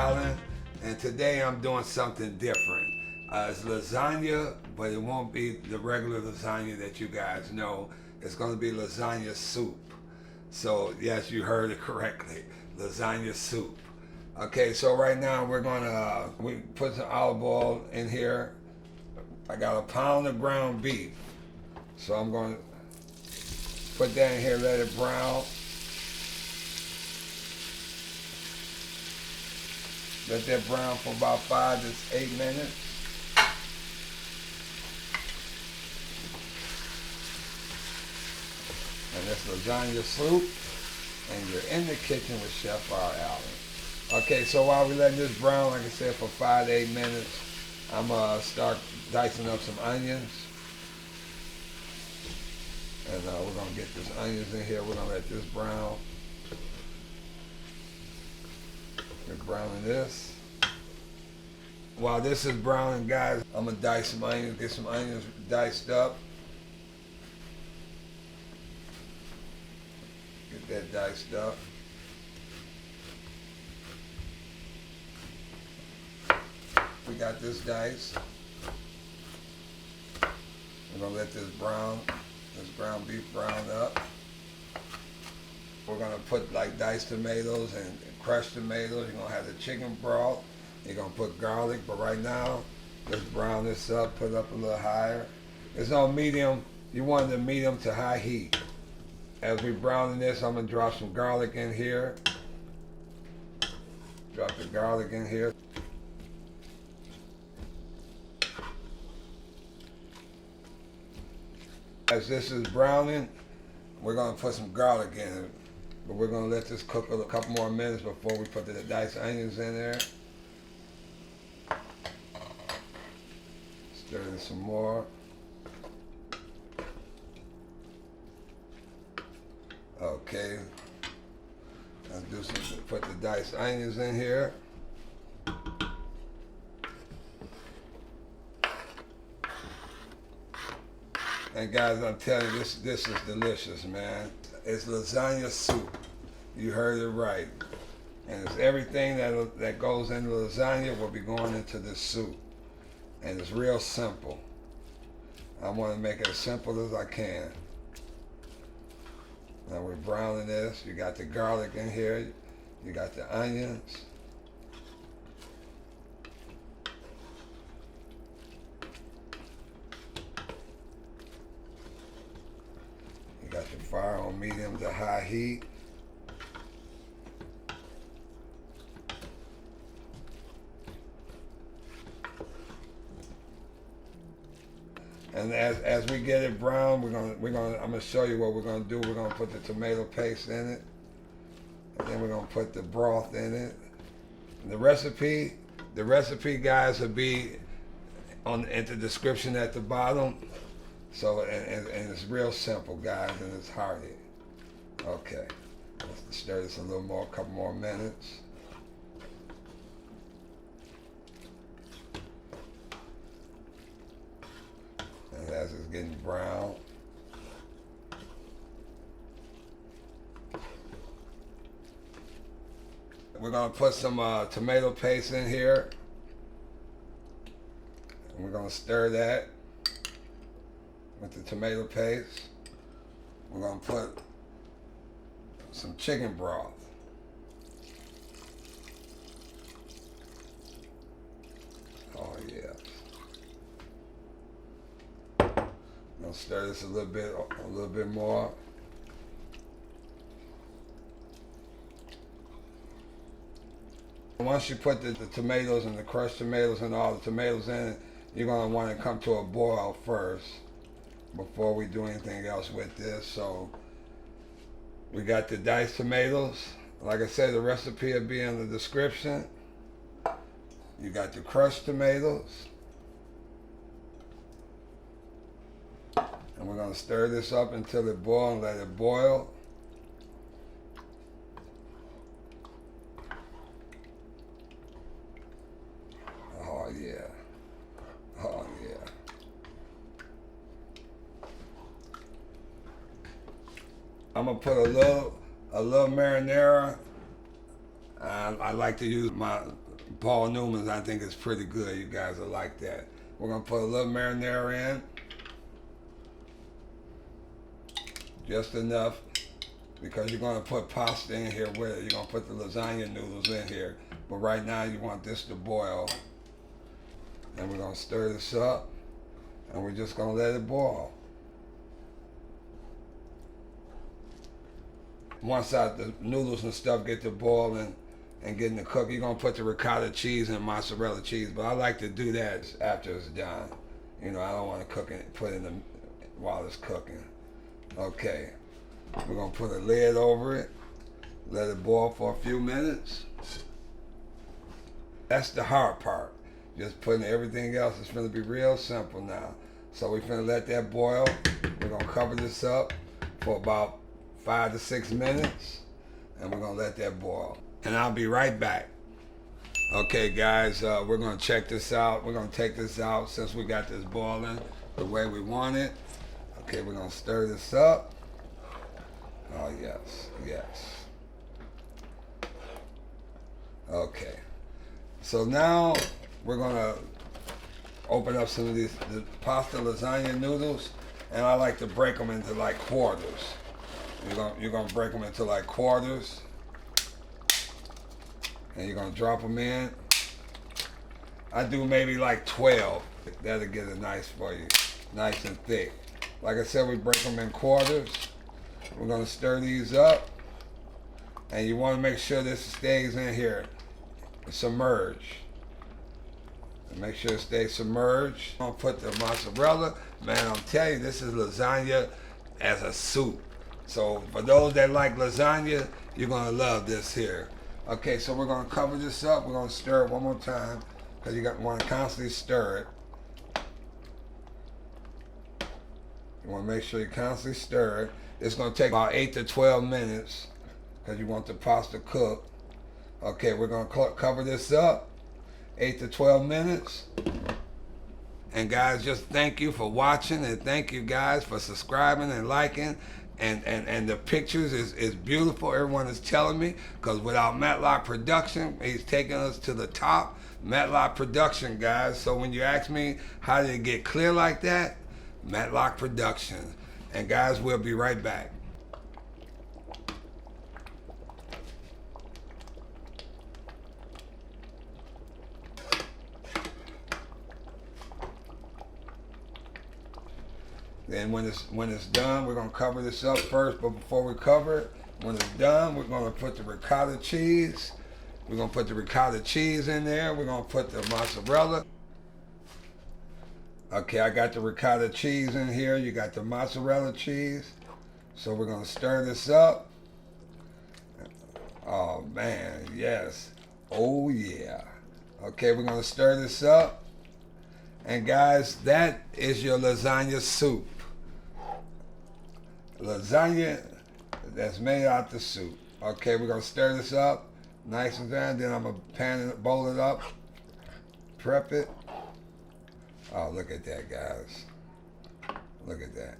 Allen, and today I'm doing something different. It's lasagna, but it won't be the regular lasagna that you guys know. It's going to be lasagna soup. So yes, you heard it correctly, lasagna soup. Okay, so right now we put some olive oil in here. I got a pound of ground beef, so I'm going to put that in here, let it brown. Let that brown for about 5 to 8 minutes. And it's lasagna soup, and you're in the kitchen with Chef R. Allen. Okay, so while we're letting this brown, like I said, for 5 to 8 minutes, I'm gonna start dicing up some onions. And we're gonna get this onions in here. We're gonna let this brown. We're browning this. While this is browning, guys, I'm gonna dice some onions, get some onions diced up. Get that diced up. We got this diced. We're gonna let this ground beef brown up. We're gonna put like diced tomatoes and crushed tomatoes. You're gonna have the chicken broth. You're gonna put garlic, but right now, let's brown this up, put it up a little higher. It's on medium. You want the medium to high heat. As we browning this, I'm gonna drop some garlic in here. Drop the garlic in here. As this is browning, we're gonna put some garlic in it. But we're gonna let this cook a couple more minutes before we put the diced onions in there. Stir it some more. Okay. Let's put the diced onions in here. And guys, I'm telling you, this is delicious, man. It's lasagna soup. You heard it right. And it's everything that goes into lasagna will be going into this soup. And it's real simple. I want to make it as simple as I can. Now we're browning this. You got the garlic in here. You got the onions. You got your fire on medium to high heat. And as we get it brown, I'm gonna show you what we're gonna do. We're gonna put the tomato paste in it, and then we're gonna put the broth in it. And the recipe, guys, will be at the description at the bottom. So and it's real simple, guys, and it's hearty. Okay, let's stir this a little more, a couple more minutes. And as it's getting brown, we're gonna put some tomato paste in here. And we're gonna stir that with the tomato paste. We're gonna put some chicken broth. Oh yeah. I'm gonna stir this a little bit more. Once you put the tomatoes and the crushed tomatoes and all the tomatoes in it, you're gonna want to come to a boil first before we do anything else with this. So we got the diced tomatoes. Like I said, the recipe will be in the description. You got the crushed tomatoes. And we're gonna stir this up until it boils and let it boil. Oh yeah. Oh yeah. I'm gonna put a little marinara. I like to use my Paul Newman's, I think is pretty good. You guys will like that. We're gonna put a little marinara in. Just enough, because you're gonna put pasta in here with it. You're gonna put the lasagna noodles in here. But right now you want this to boil. And we're gonna stir this up, and we're just gonna let it boil. Once the noodles and stuff get to boiling and getting to cook, you're gonna put the ricotta cheese and mozzarella cheese. But I like to do that after it's done. You know, I don't want to cook it, put it in while it's cooking. Okay, we're gonna put a lid over it, let it boil for a few minutes. That's the hard part. Just putting everything else is gonna be real simple now. So we're gonna let that boil. We're gonna cover this up for about 5 to 6 minutes, and we're gonna let that boil. And I'll be right back. Okay guys, we're gonna check this out. We're gonna take this out since we got this boiling the way we want it. Okay, we're gonna stir this up. Oh yes, yes. Okay, so now we're gonna open up some of the pasta lasagna noodles, and I like to break them into like quarters. You're gonna break them into like quarters, and you're gonna drop them in. I do maybe like 12. That'll get it nice for you, nice and thick. Like I said, we break them in quarters. We're gonna stir these up, and you want to make sure this stays in here, submerged. Make sure it stays submerged. I'm gonna put the mozzarella. Man, I'm telling you, this is lasagna as a soup. So for those that like lasagna, you're gonna love this here. Okay, so we're gonna cover this up. We're gonna stir it one more time, because you want to constantly stir it. You want to make sure you constantly stir it. It's going to take about 8 to 12 minutes because you want the pasta cooked. Okay, we're going to cover this up 8 to 12 minutes. And guys, just thank you for watching, and thank you guys for subscribing and liking. And the pictures is beautiful. Everyone is telling me, because without Matlock Production, he's taking us to the top. Matlock Production, guys. So when you ask me how did it get clear like that, Matlock Productions. And guys, we'll be right back. Then when it's done, we're gonna cover this up first. But before we cover it, when it's done, we're gonna put the ricotta cheese. We're gonna put the ricotta cheese in there. We're gonna put the mozzarella. Okay, I got the ricotta cheese in here. You got the mozzarella cheese. So we're gonna stir this up. Oh man, yes. Oh yeah. Okay, we're gonna stir this up. And guys, that is your lasagna soup. Lasagna that's made out the soup. Okay, we're gonna stir this up nice and done. Then I'm gonna bowl it up, prep it. Oh, look at that, guys. Look at that.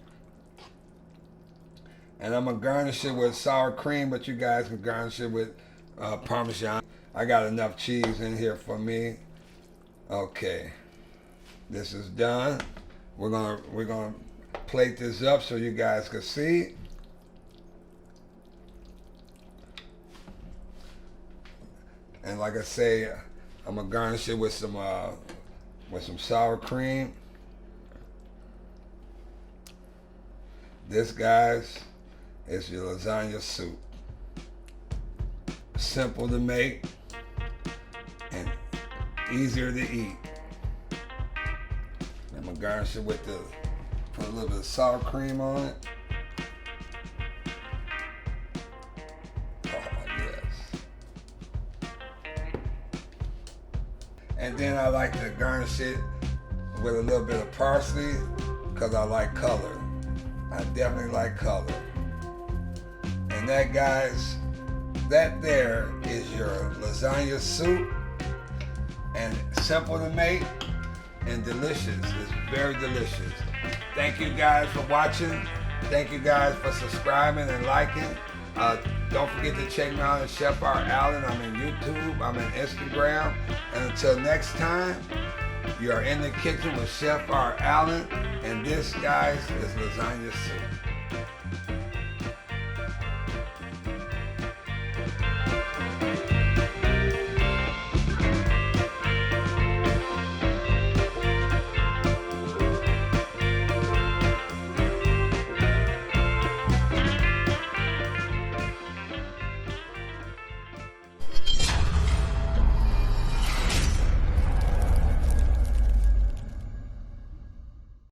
And I'm gonna garnish it with sour cream, but you guys can garnish it with Parmesan. I got enough cheese in here for me. Okay, this is done. We're gonna plate this up so you guys can see. And like I say, I'm gonna garnish it with some sour cream. This, guys, is your lasagna soup. Simple to make and easier to eat. I'm gonna garnish it with put a little bit of sour cream on it. Oh yes. And then I like to garnish it with a little bit of parsley because I like color. I definitely like color. And that, guys, that there is your lasagna soup. And simple to make and delicious. It's very delicious. Thank you guys for watching. Thank you guys for subscribing and liking. Don't forget to check me out at Chef R. Allen. I'm in YouTube, I'm in Instagram. And until next time, you are in the kitchen with Chef R. Allen. And this, guys, is lasagna soup.